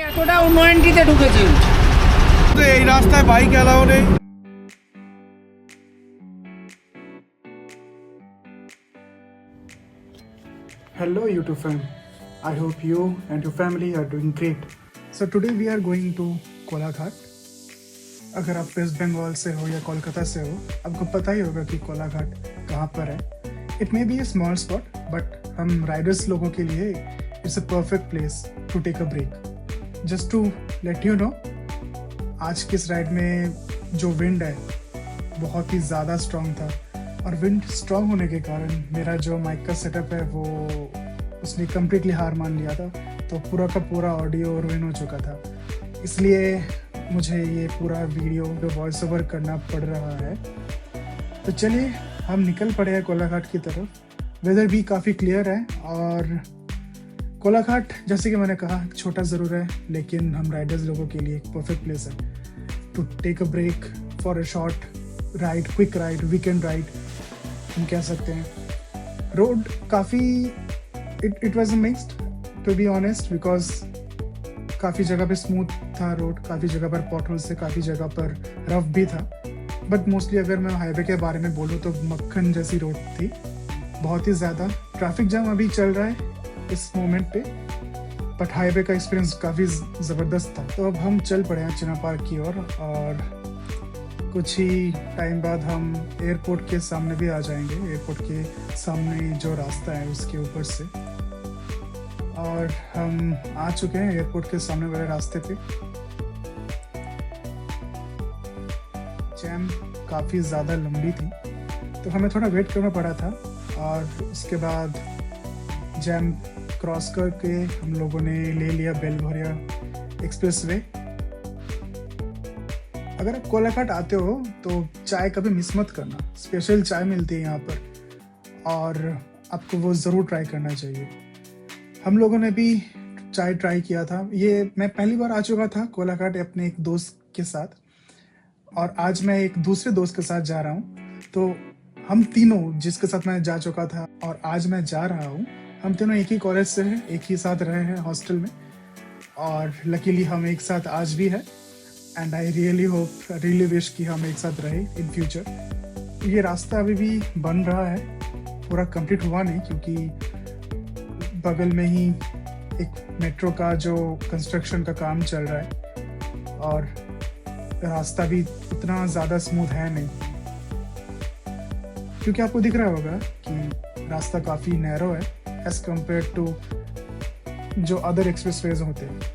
এতটা উন্নয়নটিতে ঢুকেছেন তো এই রাস্তায় বাইক এলাও নেই। Hello YouTube fam, I hope you and your family are doing great. So today we are going to Kolaghat. अगर आप वेस्ट बंगाल से हो या कोलकाता से हो, आपको पता ही होगा कि कोलाघाट कहाँ पर है। It may be a small spot but हम राइडर्स लोगों के लिए it's a perfect place to take a break. Just to let you know, आज की इस राइड में जो विंड है बहुत ही ज़्यादा स्ट्रॉन्ग था और विंड स्ट्रॉन्ग होने के कारण मेरा जो माइक का सेटअप है वो उसने कम्प्लीटली हार मान लिया था, तो पूरा का पूरा ऑडियो रुइन हो चुका था। इसलिए मुझे ये पूरा वीडियो वॉइस ओवर करना पड़ रहा है। तो चलिए हम निकल पड़े हैं कोलाघाट की तरफ। वेदर भी काफ़ी क्लियर है और कोलाघाट जैसे कि मैंने कहा छोटा ज़रूर है लेकिन हम राइडर्स लोगों के लिए एक परफेक्ट प्लेस है to take a break for a short ride, quick ride, weekend ride हम कह सकते हैं। रोड काफ़ी it was mixed to be honest, because काफ़ी जगह पे स्मूथ था रोड, काफ़ी जगह पर पॉटहोल्स थे, काफ़ी जगह पर रफ भी था। बट मोस्टली अगर मैं हाईवे के बारे में बोलूँ तो मक्खन जैसी रोड थी, बहुत ही ज़्यादा। ट्रैफिक जाम अभी चल रहा है इस मोमेंट पे, बट हाईवे का एक्सपीरियंस काफ़ी ज़बरदस्त था। तो अब हम चल पड़े हैं चिना पार्क की ओर और कुछ ही टाइम बाद हम एयरपोर्ट के सामने भी आ जाएंगे। एयरपोर्ट के सामने जो रास्ता है उसके ऊपर से, और हम आ चुके हैं एयरपोर्ट के सामने वाले रास्ते पे। जैम काफ़ी ज़्यादा लंबी थी तो हमें थोड़ा वेट करना पड़ा था, और उसके बाद जैम क्रॉस करके हम लोगों ने ले लिया बेलघरिया एक्सप्रेसवे। अगर आप कोलाघाट आते हो तो चाय कभी मिस मत करना, स्पेशल चाय मिलती है यहाँ पर और आपको वो ज़रूर ट्राई करना चाहिए। हम लोगों ने भी चाय ट्राई किया था। ये मैं पहली बार आ चुका था कोलाघाट अपने एक दोस्त के साथ, और आज मैं एक दूसरे दोस्त के साथ जा रहा हूँ। तो हम तीनों, जिसके साथ मैं जा चुका था और आज मैं जा रहा हूँ, हम तीनों एक ही कॉलेज से हैं, एक ही साथ रहे हैं हॉस्टल में, और लकीली हम एक साथ आज भी है। एंड आई रियली विश कि हम एक साथ रहे इन फ्यूचर। ये रास्ता अभी भी बन रहा है, पूरा कंप्लीट हुआ नहीं, क्योंकि बगल में ही एक मेट्रो का जो कंस्ट्रक्शन का काम चल रहा है और रास्ता भी उतना ज़्यादा स्मूथ है नहीं, क्योंकि आपको दिख रहा होगा कि रास्ता काफ़ी नैरो है एज कम्पेयर टू जो अदर एक्सप्रेसवेज होते हैं।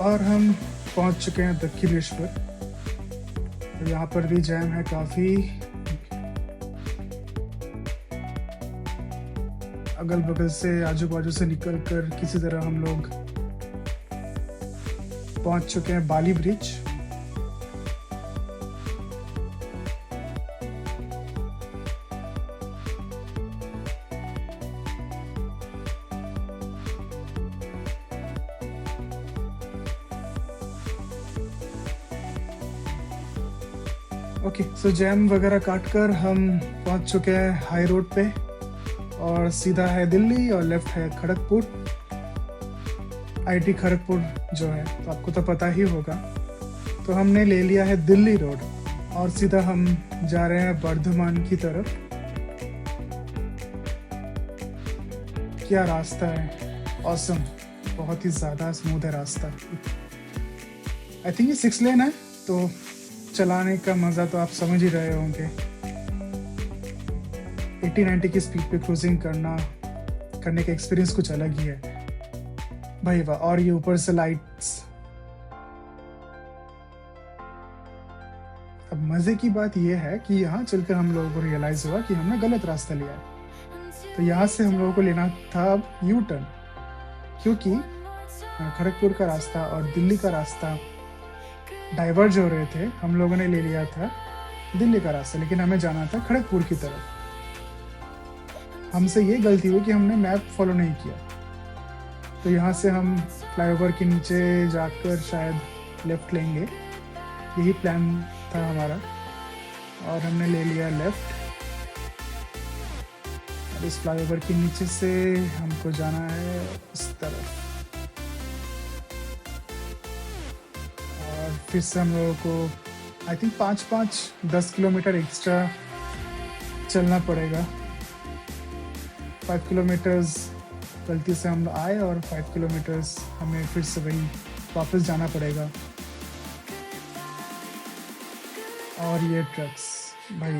और हम पहुंच चुके हैं दक्षिणेश्वर। तो यहाँ पर भी जैम है काफ़ी, अगल बगल से आजू बाजू से निकल कर किसी तरह हम लोग पहुंच चुके हैं बाली ब्रिज। ओके, सो जैम वगैरह काट कर हम पहुंच चुके हैं हाई रोड पे, और सीधा है दिल्ली और लेफ्ट है खड़गपुर, आईटी खड़गपुर जो है, तो आपको तो पता ही होगा। तो हमने ले लिया है दिल्ली रोड और सीधा हम जा रहे हैं बर्धमान की तरफ। क्या रास्ता है, ऑसम, बहुत ही ज़्यादा स्मूथ है रास्ता। आई थिंक ये 6 लेन है, तो चलाने का मज़ा तो आप समझ ही रहे होंगे। 80-90 की स्पीड पे क्रूजिंग करने का एक्सपीरियंस कुछ अलग ही है भाई वाह। और ये ऊपर से लाइट्स। अब मज़े की बात ये है कि यहाँ चलकर हम लोगों को रियलाइज़ हुआ कि हमने गलत रास्ता लिया है। तो यहाँ से हम लोगों को लेना था अब यू टर्न, क्योंकि खड़गपुर का रास्ता और दिल्ली का रास्ता डाइवर्ज हो रहे थे। हम लोगों ने ले लिया था दिल्ली का रास्ता, लेकिन हमें जाना था खड़गपुर की तरफ। हमसे ये गलती हुई कि हमने मैप फॉलो नहीं किया। तो यहाँ से हम फ्लाईओवर के नीचे जाकर शायद लेफ़्ट लेंगे, यही प्लान था हमारा, और हमने ले लिया लेफ़्ट। अब इस फ्लाईओवर के नीचे से हमको जाना है इस तरफ, और फिर से हम लोगों को आई थिंक 5-10 किलोमीटर एक्स्ट्रा चलना पड़ेगा। 5 किलोमीटर्स गलती से हम आए और 5 किलोमीटर्स हमें फिर से वही वापस जाना पड़ेगा। और ये ट्रक्स, भाई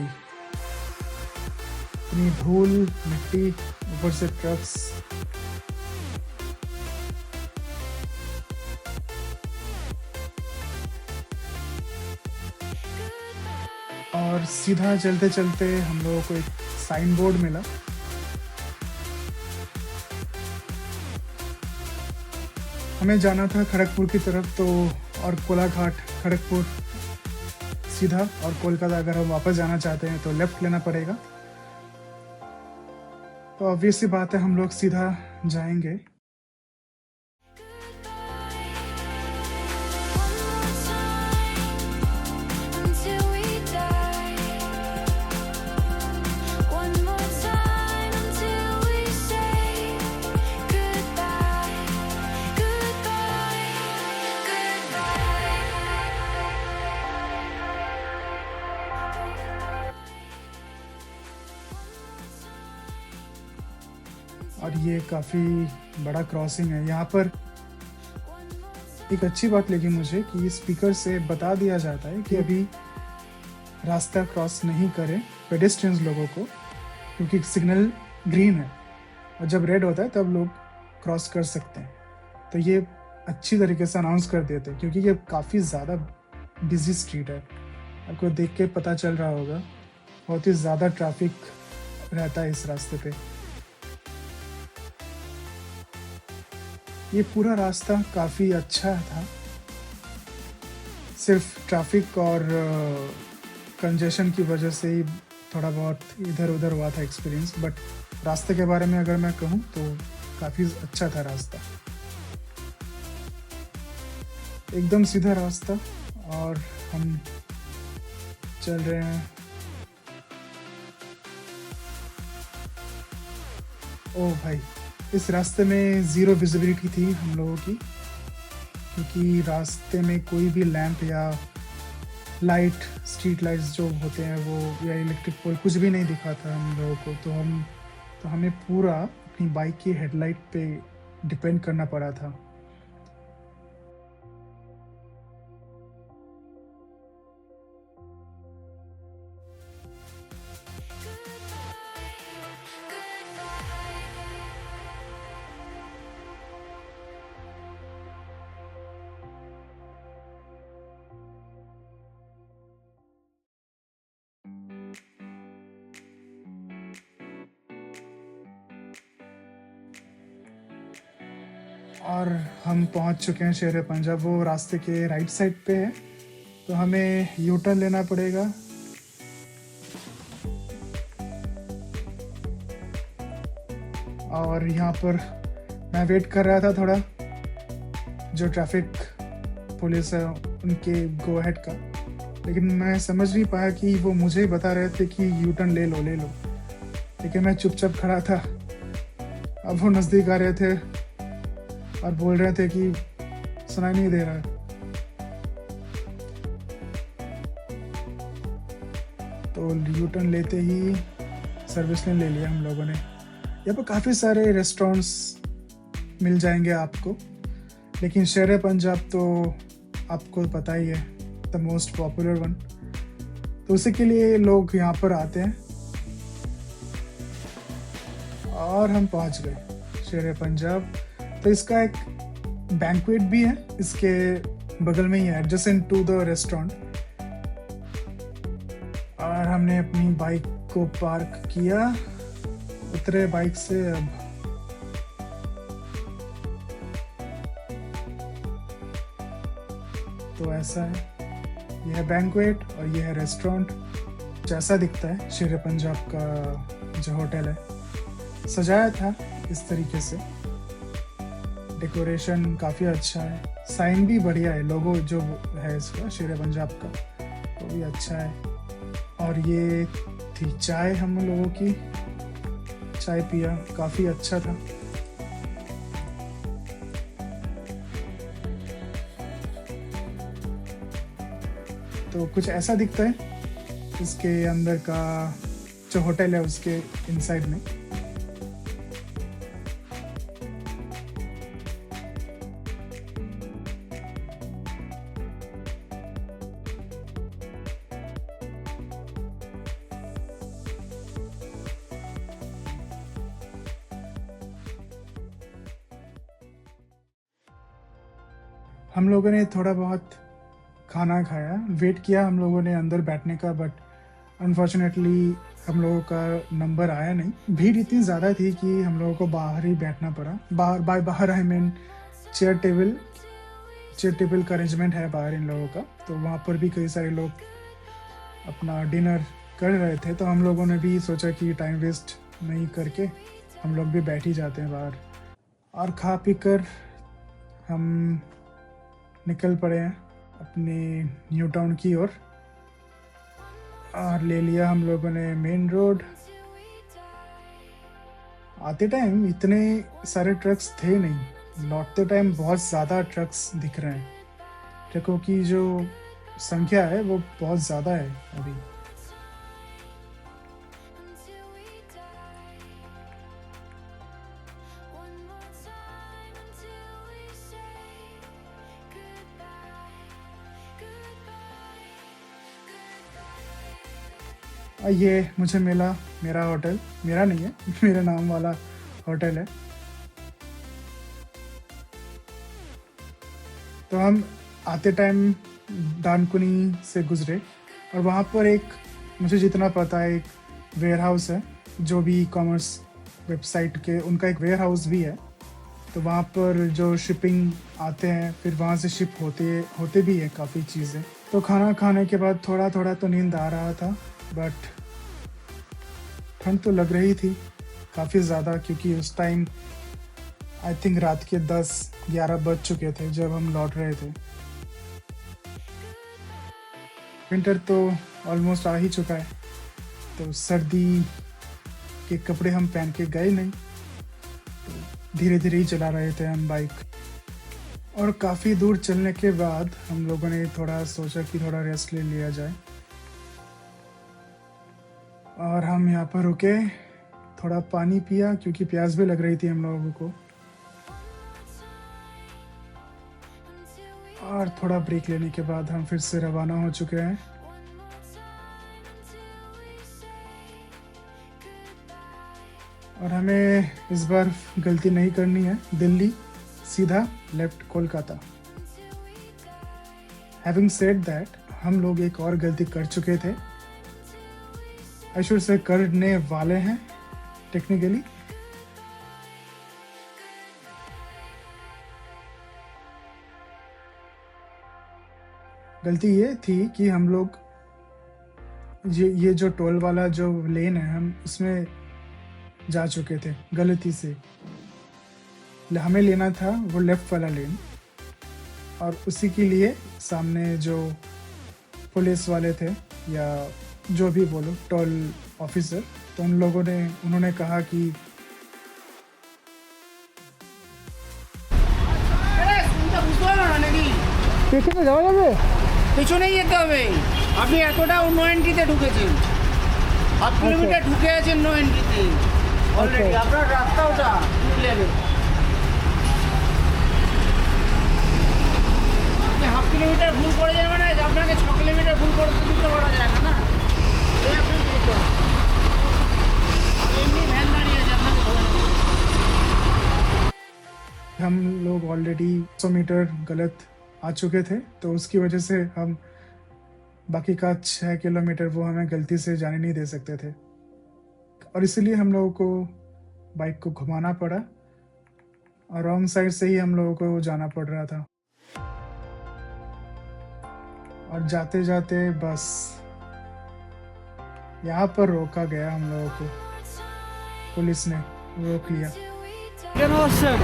इतनी धूल मिट्टी, ऊपर से ट्रक्स। और सीधा चलते चलते हम लोगों को एक साइन बोर्ड मिला। हमें जाना था खड़गपुर की तरफ, तो और कोलाघाट खड़गपुर सीधा, और कोलकाता अगर हम वापस जाना चाहते हैं तो लेफ्ट लेना पड़ेगा। तो ऑब्वियस सी बात है हम लोग सीधा जाएंगे। और ये काफ़ी बड़ा क्रॉसिंग है। यहाँ पर एक अच्छी बात लगी मुझे कि स्पीकर से बता दिया जाता है कि अभी रास्ता क्रॉस नहीं करें पेडेस्ट्रियंस लोगों को, क्योंकि सिग्नल ग्रीन है और जब रेड होता है तब लोग क्रॉस कर सकते हैं। तो ये अच्छी तरीके से अनाउंस कर देते हैं, क्योंकि ये काफ़ी ज़्यादा बिजी स्ट्रीट है। आपको देख के पता चल रहा होगा, बहुत ही ज़्यादा ट्रैफिक रहता है इस रास्ते पे। ये पूरा रास्ता काफ़ी अच्छा था, सिर्फ ट्रैफिक और कंजेशन की वजह से ही थोड़ा बहुत इधर उधर हुआ था एक्सपीरियंस। बट रास्ते के बारे में अगर मैं कहूँ तो काफ़ी अच्छा था रास्ता, एकदम सीधा रास्ता। और हम चल रहे हैं। ओह भाई, इस रास्ते में ज़ीरो विजिबिलिटी थी हम लोगों की, क्योंकि रास्ते में कोई भी लैंप या लाइट, स्ट्रीट लाइट्स जो होते हैं वो, या इलेक्ट्रिक पोल, कुछ भी नहीं दिखा था हम लोगों को। तो हमें पूरा अपनी बाइक की हेडलाइट पे डिपेंड करना पड़ा था। और हम पहुंच चुके हैं शेर पंजाब। वो रास्ते के राइट साइड पे है, तो हमें यू टर्न लेना पड़ेगा। और यहाँ पर मैं वेट कर रहा था थोड़ा, जो ट्रैफिक पुलिस है उनके गो अहेड का, लेकिन मैं समझ नहीं पाया कि वो मुझे ही बता रहे थे कि यू टर्न ले लो। लेकिन मैं चुपचाप खड़ा था। अब वो नज़दीक आ रहे थे और बोल रहे थे कि सुनाई नहीं दे रहा है। तो यू टर्न लेते ही सर्विस लेन ले लिया हम लोगों ने। यहाँ पर काफ़ी सारे रेस्टोरेंट्स मिल जाएंगे आपको, लेकिन शेर पंजाब तो आपको पता ही है, द मोस्ट पॉपुलर वन। तो उसी के लिए लोग यहाँ पर आते हैं। और हम पहुँच गए शेर पंजाब। तो इसका एक बैंक्वेट भी है, इसके बगल में ही है, एडजेसेंट टू द रेस्टोरेंट। और हमने अपनी बाइक को पार्क किया, उतरे बाइक से। अब तो ऐसा है, यह है बैंक्वेट और यह है रेस्टोरेंट। जैसा दिखता है शेर पंजाब का जो होटल है। सजाया था इस तरीके से। डेकोरेशन काफ़ी अच्छा है, साइन भी बढ़िया है, लोगो जो है इसका शेर पंजाब का वो भी अच्छा है। और ये थी चाय हम लोगों की, चाय पिया, काफ़ी अच्छा था। तो कुछ ऐसा दिखता है इसके अंदर का जो होटल है उसके इनसाइड में। हम लोगों ने थोड़ा बहुत खाना खाया, वेट किया हम लोगों ने अंदर बैठने का, बट अनफॉर्चुनेटली हम लोगों का नंबर आया नहीं। भीड़ इतनी ज़्यादा थी कि हम लोगों को बाहर ही बैठना पड़ा। बाहर आई मीन चेयर टेबल का अरेंजमेंट है बाहर इन लोगों का, तो वहाँ पर भी कई सारे लोग अपना डिनर कर रहे थे। तो हम लोगों ने भी सोचा कि टाइम वेस्ट नहीं करके हम लोग भी बैठ ही जाते हैं बाहर। और खा पी कर हम निकल पड़े हैं अपने न्यू टाउन की ओर, और ले लिया हम लोगों ने मेन रोड। आते टाइम इतने सारे ट्रक्स थे नहीं, लौटते टाइम बहुत ज़्यादा ट्रक्स दिख रहे हैं। ट्रकों की जो संख्या है वो बहुत ज़्यादा है अभी। ये मुझे मिला मेरा होटल, मेरा नहीं है मेरे नाम वाला होटल है। तो हम आते टाइम डानकुनी से गुजरे, और वहाँ पर एक, मुझे जितना पता है, एक वेयर हाउस है जो भी ई कॉमर्स वेबसाइट के, उनका एक वेयर हाउस भी है। तो वहाँ पर जो शिपिंग आते हैं फिर वहाँ से शिप होते भी है काफ़ी चीज़ें। तो खाना खाने के बाद थोड़ा थोड़ा तो नींद आ रहा था, बट ठंड तो लग रही थी काफ़ी ज़्यादा, क्योंकि उस टाइम आई थिंक रात के 10-11 बज चुके थे जब हम लौट रहे थे। विंटर तो ऑलमोस्ट आ ही चुका है, तो सर्दी के कपड़े हम पहन के गए नहीं, तो धीरे धीरे ही चला रहे थे हम बाइक। और काफ़ी दूर चलने के बाद हम लोगों ने थोड़ा सोचा कि थोड़ा रेस्ट ले लिया जाए, और हम यहाँ पर रुके, थोड़ा पानी पिया क्योंकि प्यास भी लग रही थी हम लोगों को, और थोड़ा ब्रेक लेने के बाद हम फिर से रवाना हो चुके हैं। और हमें इस बार गलती नहीं करनी है, दिल्ली सीधा left Kolkata. Having said that, हम लोग एक और गलती कर चुके थे, आई शुड से करने वाले हैं टेक्निकली। गलती ये थी कि हम लोग ये जो टोल वाला जो लेन है, हम उसमें जा चुके थे गलती से। हमें लेना था वो लेफ्ट वाला लेन, और उसी के लिए सामने जो पुलिस वाले थे या जो भी बोलो टोल ऑफिसर, तो उन्होंने कहा कि পেছনে যাওয়া যাবে, পেছনেই যেতে হবে। আপনি এতটা নো এন্ট্রিতে ঢুকেছেন, হাফ কিলোমিটার ঢুকে আছেন নো এন্ট্রিতে অলরেডি। আপনার রাস্তা ওটা লেভেল, আপনি হাফ কিলোমিটার ভুল করেছেন মানে আপনাকে 6 কিলোমিটার ভুল করে দিতে পারা যায় না। এই আপনি দেখুন, এমনি ভ্যান দাঁড়িয়ে আছে, আপনাকে ধরে নেবে। हम लोग ऑलरेडी 100 मीटर गलत आ चुके थे, तो उसकी वजह से हम बाकी का 6 किलोमीटर वो हमें गलती से जाने नहीं दे सकते थे, और इसीलिए हम लोगों को बाइक को घुमाना पड़ा, और रॉन्ग साइड से ही हम लोगों को जाना पड़ रहा था। और जाते जाते बस यहाँ पर रोका गया हम लोगों को पुलिस ने। रोक लिया। কেন আসছেন?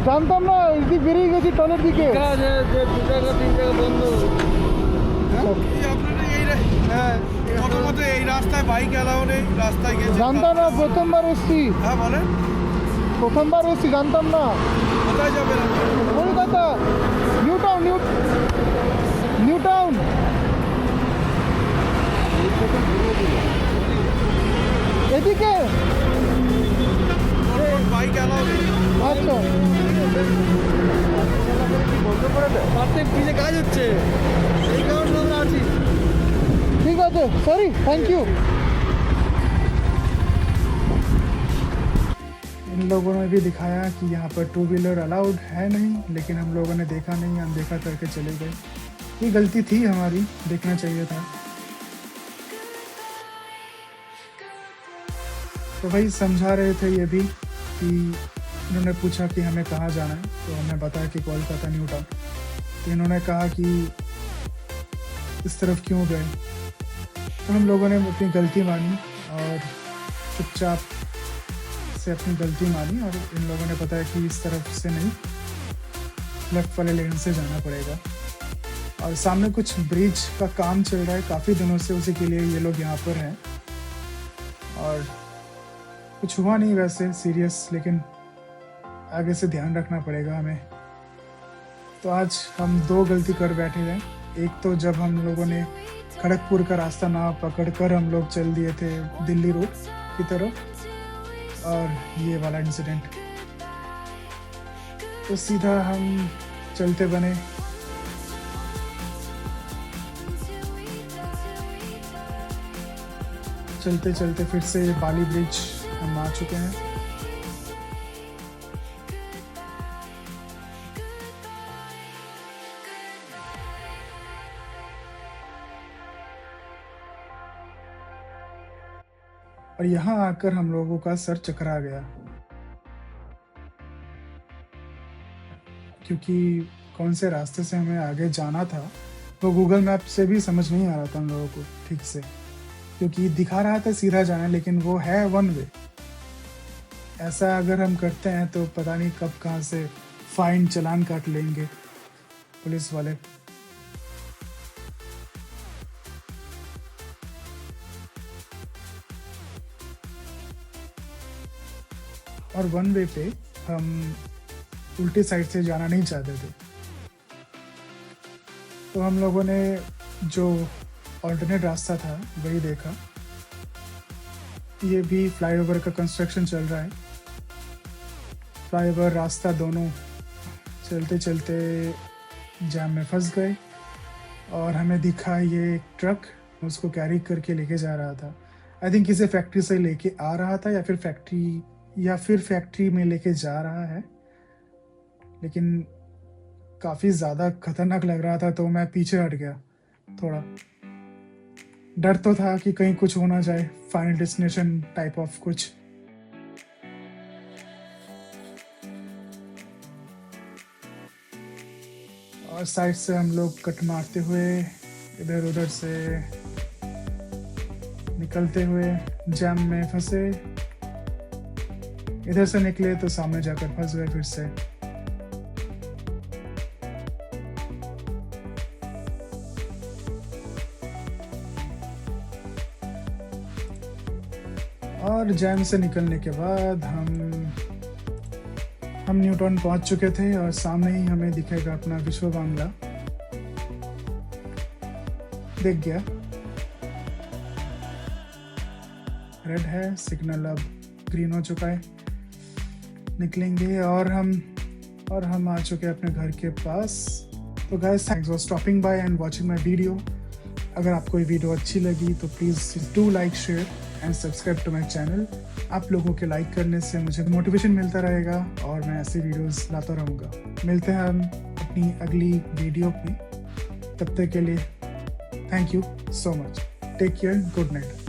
জানতাম না, এদিকে বেরিয়ে গেছি টয়লেট দিকে। কাজ যে 2 টাকা 3 টাকা বন্ধ। এই আপনারা হ্যাঁ প্রথমত এই রাস্তায় বাইক এলাও নেই, রাস্তায় গেছে। জানতাম না, প্রথমবার এসছি। হ্যাঁ বলেন, প্রথমবার এসছি, জানতাম না। কোথায় যাবেন আপনি? Kolkata, new town, new town. এদিকে বাইক এলাও নেই। আচ্ছা, প্রত্যেক দিনে কাজ হচ্ছে, এই কারণে আমরা আছি। ठीक है, सॉरी, थैंक यू। इन लोगों ने भी दिखाया कि यहाँ पर 2 व्हीलर अलाउड है नहीं, लेकिन हम लोगों ने देखा नहीं, अनदेखा करके चले गए। ये गलती थी हमारी, देखना चाहिए था। तो भाई समझा रहे थे ये भी कि इन्होंने पूछा कि हमें कहाँ जाना है, तो हमने बताया कि कोलकाता न्यू टाउन। तो इन्होंने कहा कि इस तरफ क्यों गए, तो हम लोगों ने अपनी गलती मानी और चुपचाप से अपनी गलती मानी, और इन लोगों ने बताया कि इस तरफ से नहीं, लेफ्ट वाले लेन से जाना पड़ेगा। और सामने कुछ ब्रिज का काम चल रहा है काफ़ी दिनों से, उसी के लिए ये लोग यहाँ पर हैं। और कुछ हुआ नहीं वैसे सीरियस, लेकिन आगे से ध्यान रखना पड़ेगा हमें। तो आज हम 2 गलती कर बैठे हैं। एक तो जब हम लोगों ने खड़गपुर का रास्ता ना पकड़कर हम लोग चल दिए थे दिल्ली रोड की तरफ, और ये वाला इंसिडेंट। तो सीधा हम चलते बने। चलते चलते फिर से बाली ब्रिज हम आ चुके हैं। और यहाँ आकर हम लोगों का सर चकरा गया, क्योंकि कौन से रास्ते से हमें आगे जाना था वो गूगल मैप से भी समझ नहीं आ रहा था हम लोगों को ठीक से, क्योंकि दिखा रहा था सीधा जाना, लेकिन वो है 1 वे। ऐसा अगर हम करते हैं तो पता नहीं कब कहाँ से फाइन चालान काट लेंगे पुलिस वाले। और 1 वे पे हम उल्टी साइड से जाना नहीं चाहते थे, तो हम लोगों ने जो ऑल्टरनेट रास्ता था वही देखा। ये भी फ्लाईओवर का कंस्ट्रक्शन चल रहा है। फ्लाईओवर रास्ता दोनों चलते चलते जाम में फंस गए, और हमें दिखा ये ट्रक उसको कैरी करके लेके जा रहा था। आई थिंक किसी फैक्ट्री से लेके आ रहा था, या फिर फैक्ट्री में लेके जा रहा है, लेकिन काफ़ी ज़्यादा खतरनाक लग रहा था, तो मैं पीछे हट गया। थोड़ा डर तो था कि कहीं कुछ हो ना जाए, फाइनल डेस्टिनेशन टाइप ऑफ कुछ। और साइड से हम लोग कट मारते हुए इधर उधर से निकलते हुए जैम में फंसे। इधर से निकले तो सामने जाकर फंस गए फिर से। और जैम से निकलने के बाद हम न्यू टाउन पहुंच चुके थे, और सामने ही हमें दिखेगा अपना विश्व बांग्ला। दिख गया, रेड है सिग्नल, अब ग्रीन हो चुका है। निकलेंगे और हम आ चुके हैं अपने घर के पास। तो guys, thanks for stopping by and watching my video. अगर आपको ये वीडियो अच्छी लगी तो please do like, share and subscribe to my channel. आप लोगों के लाइक करने से मुझे मोटिवेशन मिलता रहेगा, और मैं ऐसे वीडियोस लाता रहूँगा। मिलते हैं हम अपनी अगली वीडियो में, तब तक के लिए thank you so much. Take care, good night.